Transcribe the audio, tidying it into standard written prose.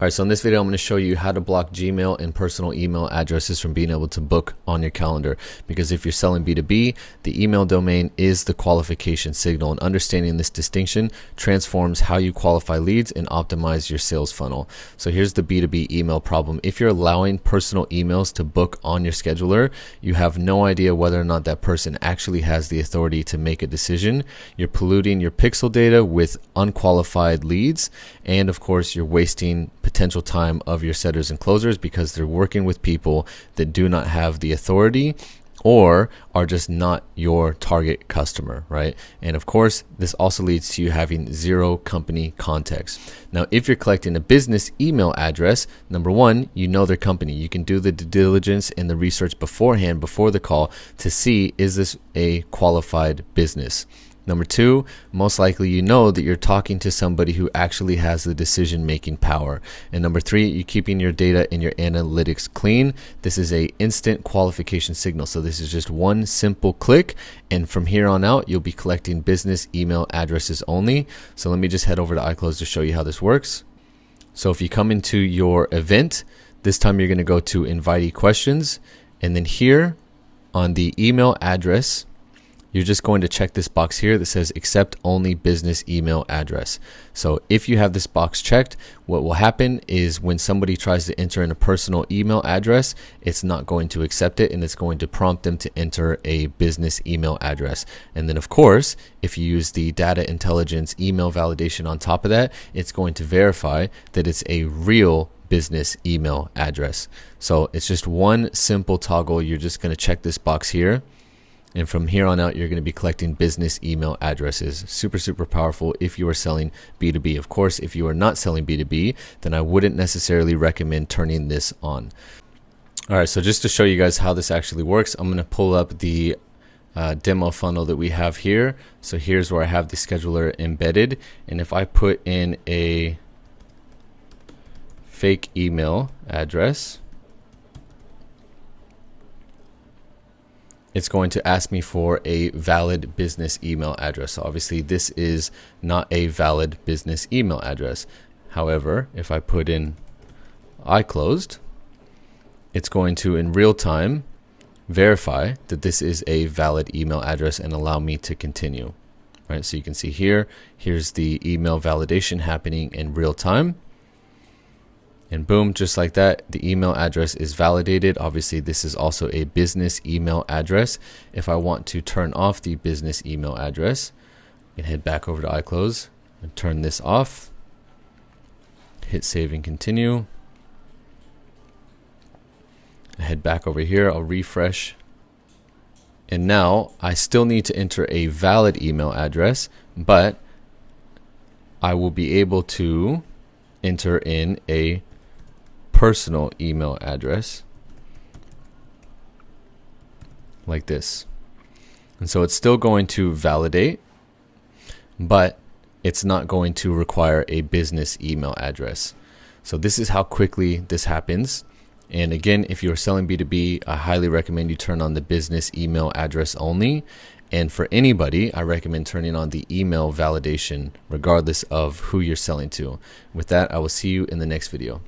All right, so in this video, I'm going to show you how to block Gmail and personal email addresses from being able to book on your calendar. Because if you're selling B2B, the email domain is the qualification signal, and understanding this distinction transforms how you qualify leads and optimize your sales funnel. So here's the B2B email problem. If you're allowing personal emails to book on your scheduler, you have no idea whether or not that person actually has the authority to make a decision. You're polluting your pixel data with unqualified leads, and of course, you're wasting potential time of your setters and closers because they're working with people that do not have the authority or are just not your target customer, right? And of course, this also leads to you having zero company context. Now, if you're collecting a business email address, number one, you know their company. You can do the due diligence and the research beforehand, before the call, to see, is this a qualified business? Number two, most likely you know that you're talking to somebody who actually has the decision-making power. And number three, you're keeping your data and your analytics clean. This is a instant qualification signal. So this is just one simple click. And from here on out, you'll be collecting business email addresses only. So let me just head over to iClose to show you how this works. So if you come into your event, this time you're going to go to invitee questions. And then here on the email address, you're just going to check this box here that says accept only business email address. So if you have this box checked, what will happen is when somebody tries to enter in a personal email address, it's not going to accept it, and it's going to prompt them to enter a business email address. And then of course, if you use the data intelligence email validation on top of that, it's going to verify that it's a real business email address. So it's just one simple toggle. You're just going to check this box here. And from here on out, you're going to be collecting business email addresses. Super, super powerful if you are selling B2B. Of course, if you are not selling B2B, then I wouldn't necessarily recommend turning this on. All right, so just to show you guys how this actually works, I'm going to pull up the demo funnel that we have here. So here's where I have the scheduler embedded. And if I put in a fake email address, it's going to ask me for a valid business email address. So obviously this is not a valid business email address. However, if I put in iClosed, it's going to in real time verify that this is a valid email address and allow me to continue. Right? So you can see here, here's the email validation happening in real time. And boom, just like that, the email address is validated. Obviously, this is also a business email address. If I want to turn off the business email address, I can head back over to iClose and turn this off. Hit save and continue. I head back over here, I'll refresh. And now I still need to enter a valid email address, but I will be able to enter in a personal email address like this. And so it's still going to validate, but it's not going to require a business email address. So this is how quickly this happens. And again, if you're selling B2B, I highly recommend you turn on the business email address only. And for anybody, I recommend turning on the email validation regardless of who you're selling to. With that, I will see you in the next video.